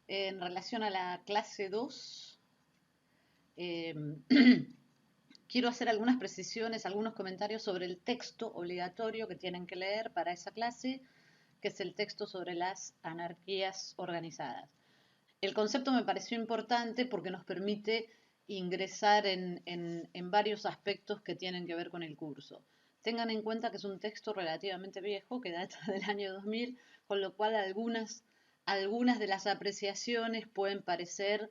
En relación a la clase 2, eh, quiero hacer algunas precisiones, algunos comentarios sobre el texto obligatorio que tienen que leer para esa clase, que es el texto sobre las anarquías organizadas. El concepto me pareció importante porque nos permite ingresar en varios aspectos que tienen que ver con el curso. Tengan en cuenta que es un texto relativamente viejo, que data del año 2000, con lo cual algunas de las apreciaciones pueden parecer,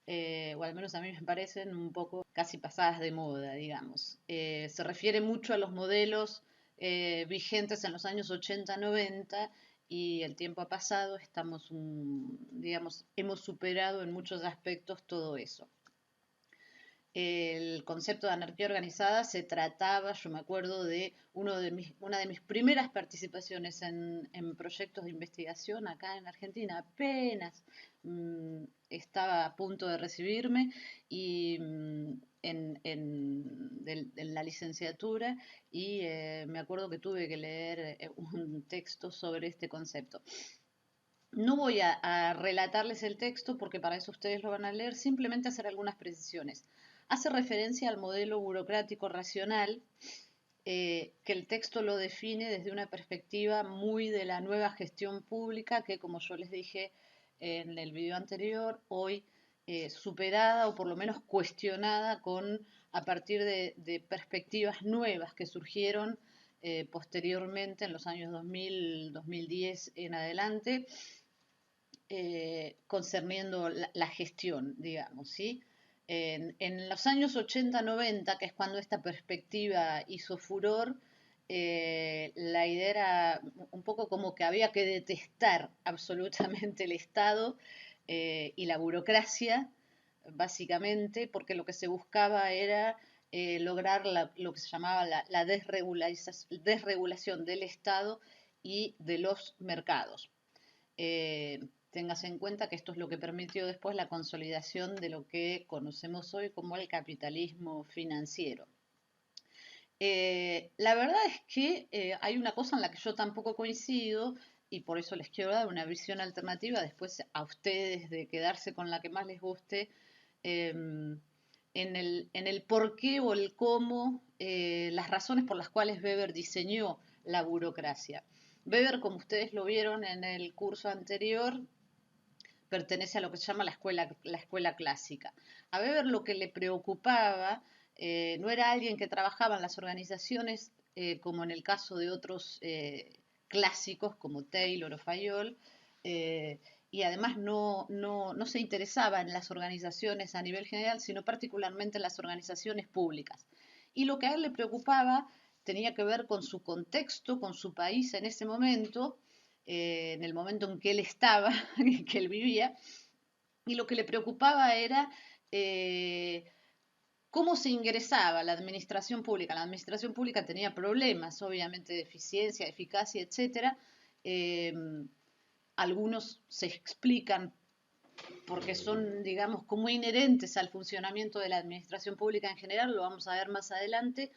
o al menos a mí me parecen, un poco casi pasadas de moda, digamos. Se refiere mucho a los modelos vigentes en los años 80-90 y el tiempo ha pasado, digamos, hemos superado en muchos aspectos todo eso. El concepto de anarquía organizada se trataba, yo me acuerdo de, una de mis primeras participaciones en proyectos de investigación acá en Argentina, apenas estaba a punto de recibirme y en la licenciatura y me acuerdo que tuve que leer un texto sobre este concepto. No voy a relatarles el texto porque para eso ustedes lo van a leer, simplemente hacer algunas precisiones. Hace referencia al modelo burocrático racional, que el texto lo define desde una perspectiva muy de la nueva gestión pública que, como yo les dije en el video anterior, hoy superada o por lo menos cuestionada a partir de perspectivas nuevas que surgieron posteriormente en los años 2000, 2010 en adelante, concerniendo la gestión, digamos, ¿sí? En los años 80-90, que es cuando esta perspectiva hizo furor, la idea era un poco como que había que detestar absolutamente el Estado y la burocracia, básicamente, porque lo que se buscaba era lograr lo que se llamaba la desregulación del Estado y de los mercados. Téngase en cuenta que esto es lo que permitió después la consolidación de lo que conocemos hoy como el capitalismo financiero. La verdad es que hay una cosa en la que yo tampoco coincido y por eso les quiero dar una visión alternativa después a ustedes de quedarse con la que más les guste, en el por qué o el cómo, las razones por las cuales Weber diseñó la burocracia. Weber, como ustedes lo vieron en el curso anterior, pertenece a lo que se llama la escuela clásica. A Weber lo que le preocupaba no era alguien que trabajaba en las organizaciones, como en el caso de otros clásicos como Taylor o Fayol, y además no se interesaba en las organizaciones a nivel general, sino particularmente en las organizaciones públicas. Y lo que a él le preocupaba tenía que ver con su contexto, con su país en ese momento, en el momento en que él estaba, que él vivía, y lo que le preocupaba era cómo se ingresaba a la administración pública. La administración pública tenía problemas, obviamente, de eficiencia, eficacia, etcétera. Eh, Algunos se explican porque son, digamos, como inherentes al funcionamiento de la administración pública en general, lo vamos a ver más adelante.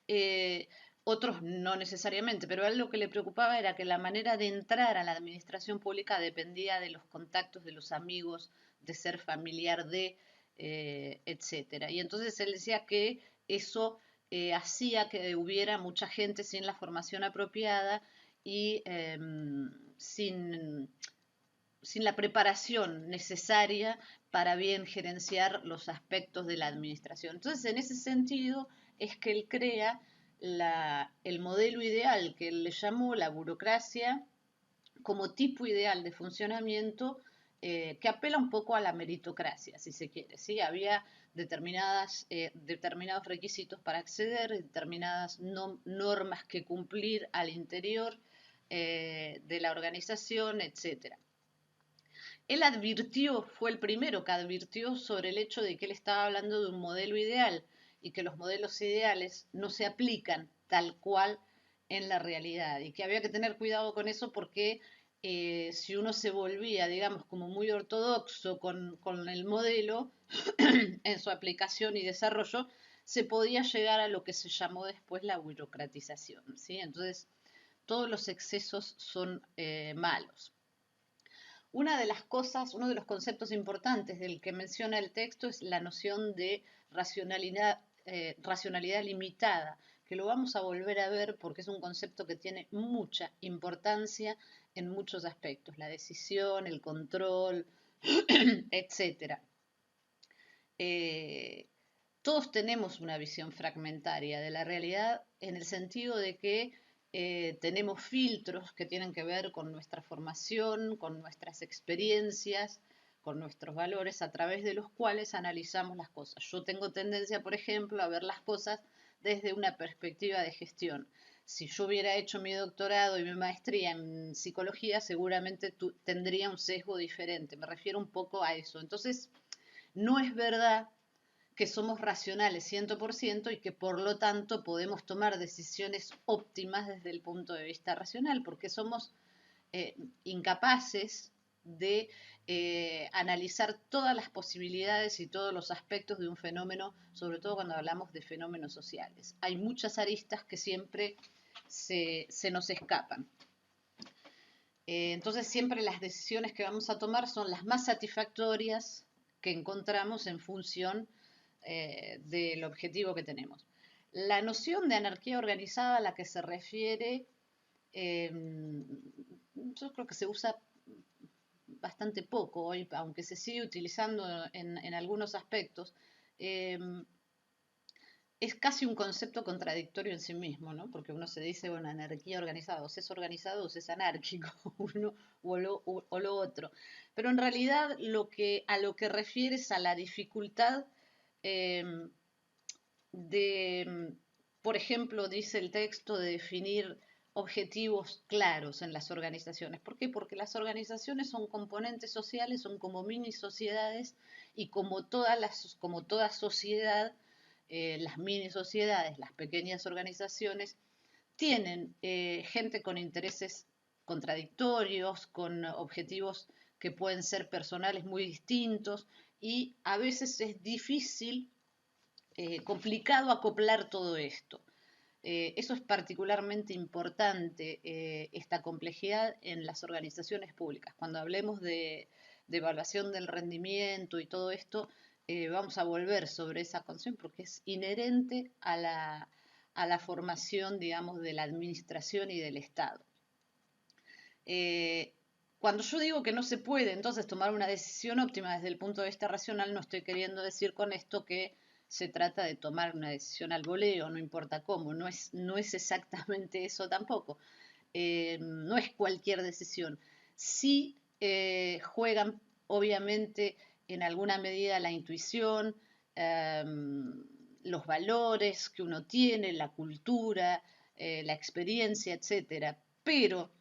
Eh, Otros no necesariamente, pero a él lo que le preocupaba era que la manera de entrar a la administración pública dependía de los contactos, de los amigos, de ser familiar de, etcétera. Y entonces él decía que eso hacía que hubiera mucha gente sin la formación apropiada y sin la preparación necesaria para bien gerenciar los aspectos de la administración. Entonces, en ese sentido, es que él crea el modelo ideal que él le llamó la burocracia como tipo ideal de funcionamiento, que apela un poco a la meritocracia, si se quiere. ¿Sí? Había determinados requisitos para acceder, determinadas normas que cumplir al interior de la organización, etcétera. Él advirtió, fue el primero que advirtió sobre el hecho de que él estaba hablando de un modelo ideal y que los modelos ideales no se aplican tal cual en la realidad y que había que tener cuidado con eso porque si uno se volvía, digamos, como muy ortodoxo con el modelo en su aplicación y desarrollo, se podía llegar a lo que se llamó después la burocratización, ¿sí? Entonces, todos los excesos son malos. una de las cosas, uno de los conceptos importantes del que menciona el texto es la noción de racionalidad limitada, que lo vamos a volver a ver porque es un concepto que tiene mucha importancia en muchos aspectos, la decisión, el control, etcétera. Todos tenemos una visión fragmentaria de la realidad en el sentido de que tenemos filtros que tienen que ver con nuestra formación, con nuestras experiencias, con nuestros valores, a través de los cuales analizamos las cosas. Yo tengo tendencia, por ejemplo, a ver las cosas desde una perspectiva de gestión. Si yo hubiera hecho mi doctorado y mi maestría en psicología, seguramente tendría un sesgo diferente. Me refiero un poco a eso. Entonces, no es verdad que somos racionales 100% y que por lo tanto podemos tomar decisiones óptimas desde el punto de vista racional, porque somos incapaces de analizar todas las posibilidades y todos los aspectos de un fenómeno, sobre todo cuando hablamos de fenómenos sociales. Hay muchas aristas que siempre se nos escapan. Entonces siempre las decisiones que vamos a tomar son las más satisfactorias que encontramos en función del objetivo que tenemos. La noción de anarquía organizada a la que se refiere, yo creo que se usa bastante poco hoy, aunque se sigue utilizando en algunos aspectos, es casi un concepto contradictorio en sí mismo, ¿no? Porque uno se dice, bueno, anarquía organizada, o se es organizado o se es anárquico, uno o lo otro. Pero en realidad a lo que refiere es a la dificultad eh, de, por ejemplo, dice el texto, de definir objetivos claros en las organizaciones. ¿Por qué? Porque las organizaciones son componentes sociales, son como mini sociedades y como como toda sociedad, las mini sociedades, las pequeñas organizaciones, tienen gente con intereses contradictorios, con objetivos que pueden ser personales muy distintos y a veces es difícil, complicado acoplar todo esto. Eso es particularmente importante, esta complejidad en las organizaciones públicas. Cuando hablemos de evaluación del rendimiento y todo esto, vamos a volver sobre esa concepción porque es inherente a la formación, digamos, de la administración y del Estado. Cuando yo digo que no se puede entonces tomar una decisión óptima desde el punto de vista racional, no estoy queriendo decir con esto que se trata de tomar una decisión al voleo, no importa cómo, no es exactamente eso tampoco. No es cualquier decisión. Sí juegan, obviamente, en alguna medida la intuición, eh, los valores que uno tiene, la cultura, la experiencia, etcétera. Pero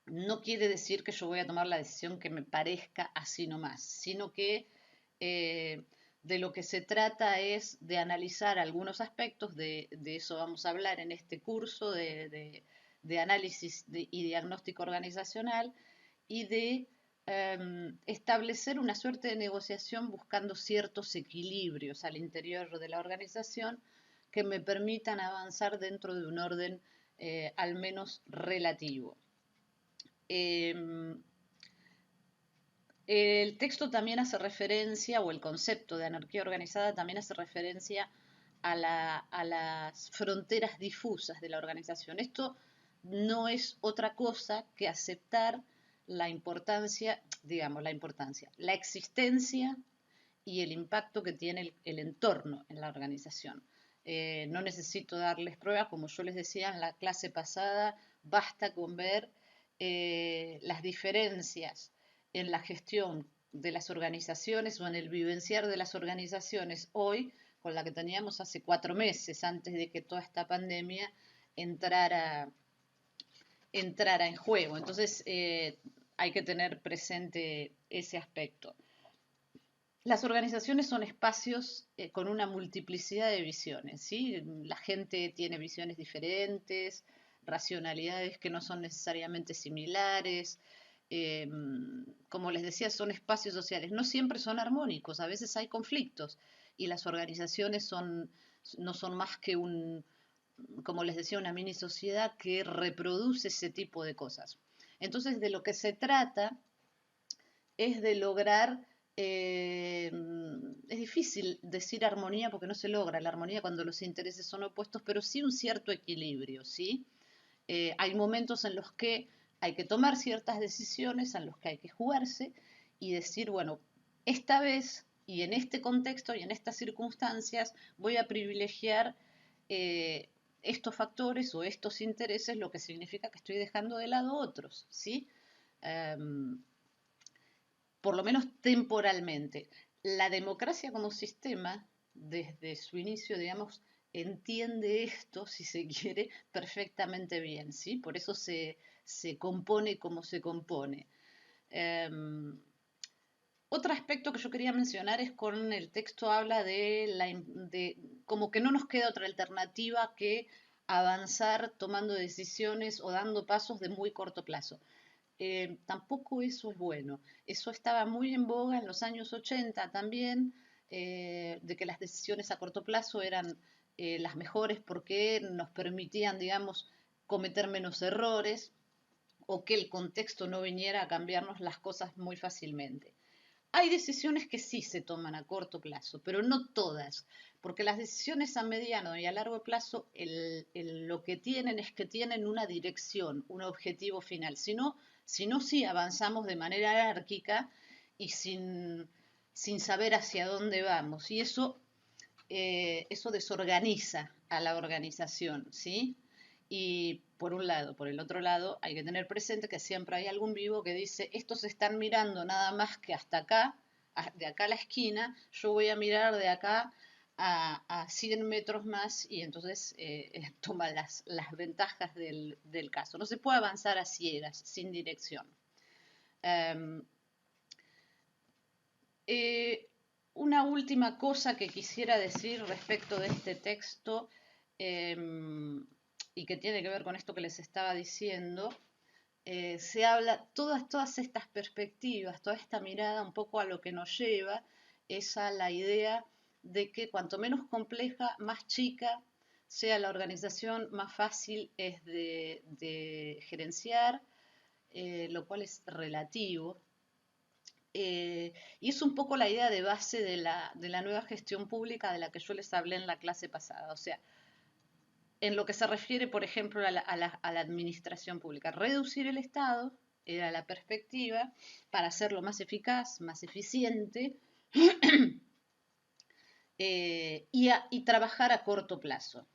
no quiere decir que yo voy a tomar la decisión que me parezca así nomás, sino que eh, de lo que se trata es de analizar algunos aspectos, de eso vamos a hablar en este curso de análisis y diagnóstico organizacional y de establecer una suerte de negociación buscando ciertos equilibrios al interior de la organización que me permitan avanzar dentro de un orden al menos relativo. El texto también hace referencia, o el concepto de anarquía organizada también hace referencia a las fronteras difusas de la organización. Esto no es otra cosa que aceptar la importancia, digamos, la existencia y el impacto que tiene el entorno en la organización. No necesito darles pruebas, como yo les decía en la clase pasada, basta con ver las diferencias en la gestión de las organizaciones o en el vivenciar de las organizaciones hoy con la que teníamos hace 4 meses antes de que toda esta pandemia entrara en juego. Entonces hay que tener presente ese aspecto. Las organizaciones son espacios con una multiplicidad de visiones, ¿sí? La gente tiene visiones diferentes, racionalidades que no son necesariamente similares. Eh, Como les decía, son espacios sociales. No siempre son armónicos, a veces hay conflictos y las organizaciones no son más que como les decía, una mini sociedad que reproduce ese tipo de cosas. Entonces, de lo que se trata es de lograr, es difícil decir armonía porque no se logra la armonía cuando los intereses son opuestos, pero sí un cierto equilibrio, ¿sí? Hay momentos en los que hay que tomar ciertas decisiones, en los que hay que jugarse y decir, bueno, esta vez y en este contexto y en estas circunstancias voy a privilegiar eh, estos factores o estos intereses, lo que significa que estoy dejando de lado otros, ¿sí? Um, por lo menos temporalmente. La democracia como sistema, desde su inicio, digamos, entiende esto, si se quiere, perfectamente bien, ¿sí? Por eso se compone como se compone. Um, Otro aspecto que yo quería mencionar es con el texto habla de como que no nos queda otra alternativa que avanzar tomando decisiones o dando pasos de muy corto plazo. Tampoco eso es bueno. Eso estaba muy en boga en los años 80 también, de que las decisiones a corto plazo eran las mejores porque nos permitían, digamos, cometer menos errores o que el contexto no viniera a cambiarnos las cosas muy fácilmente. Hay decisiones que sí se toman a corto plazo, pero no todas, porque las decisiones a mediano y a largo plazo lo que tienen es que tienen una dirección, un objetivo final. Si no sí avanzamos de manera anárquica y sin saber hacia dónde vamos. Y eso desorganiza a la organización, ¿sí? Y por un lado, por el otro lado, hay que tener presente que siempre hay algún vivo que dice, estos están mirando nada más que hasta acá, de acá a la esquina, yo voy a mirar de acá a 100 metros más y entonces toma las ventajas del caso. No se puede avanzar a ciegas, sin dirección. Um, eh, una última cosa que quisiera decir respecto de este texto eh, y que tiene que ver con esto que les estaba diciendo, se habla, todas estas perspectivas, toda esta mirada un poco a lo que nos lleva es a la idea de que cuanto menos compleja, más chica sea la organización, más fácil es de gerenciar, lo cual es relativo. Y es un poco la idea de base de la nueva gestión pública de la que yo les hablé en la clase pasada. O sea, en lo que se refiere, por ejemplo, a la administración pública, reducir el Estado era la perspectiva para hacerlo más eficaz, más eficiente y trabajar a corto plazo.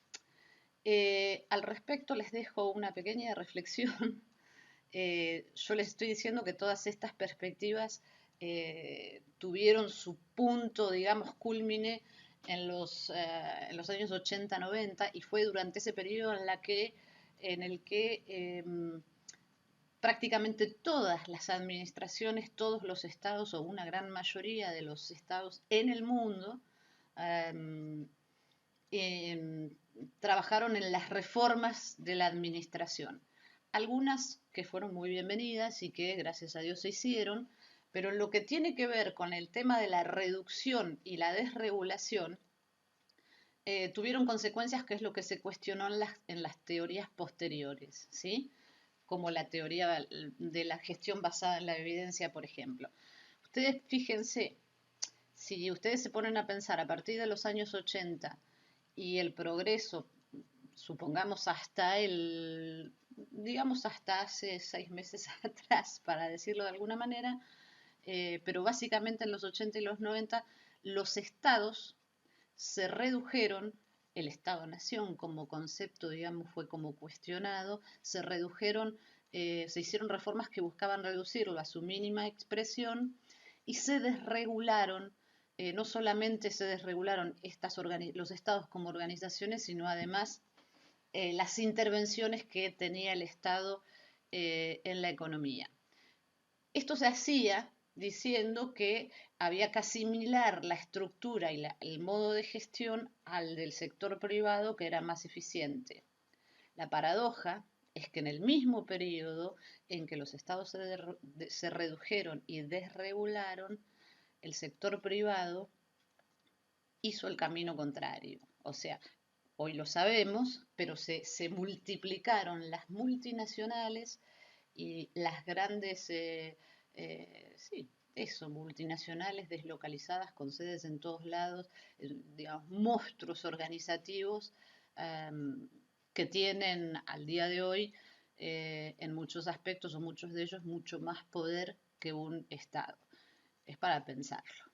Al respecto les dejo una pequeña reflexión. Yo les estoy diciendo que todas estas perspectivas tuvieron su punto, digamos, culmine en los años 80-90 y fue durante ese periodo en el que prácticamente todas las administraciones, todos los estados o una gran mayoría de los estados en el mundo eh, eh, trabajaron en las reformas de la administración. Algunas que fueron muy bienvenidas y que gracias a Dios se hicieron, pero en lo que tiene que ver con el tema de la reducción y la desregulación, tuvieron consecuencias que es lo que se cuestionó en las teorías posteriores, ¿sí? Como la teoría de la gestión basada en la evidencia, por ejemplo. Ustedes fíjense, si ustedes se ponen a pensar a partir de los años 80 y el progreso, supongamos digamos hasta hace 6 meses atrás, para decirlo de alguna manera, pero básicamente en los 80 y los 90, los estados se redujeron, el Estado-Nación como concepto, digamos, fue como cuestionado, se redujeron, se hicieron reformas que buscaban reducirlo a su mínima expresión y se desregularon, no solamente se desregularon los estados como organizaciones, sino además las intervenciones que tenía el Estado en la economía. Esto se hacía diciendo que había que asimilar la estructura y el modo de gestión al del sector privado, que era más eficiente. La paradoja es que en el mismo periodo en que los estados se redujeron y desregularon, el sector privado hizo el camino contrario. O sea, hoy lo sabemos, pero se multiplicaron las multinacionales y las grandes, sí, eso, multinacionales deslocalizadas con sedes en todos lados, digamos, monstruos organizativos que tienen al día de hoy en muchos aspectos o muchos de ellos mucho más poder que un Estado. Es para pensarlo.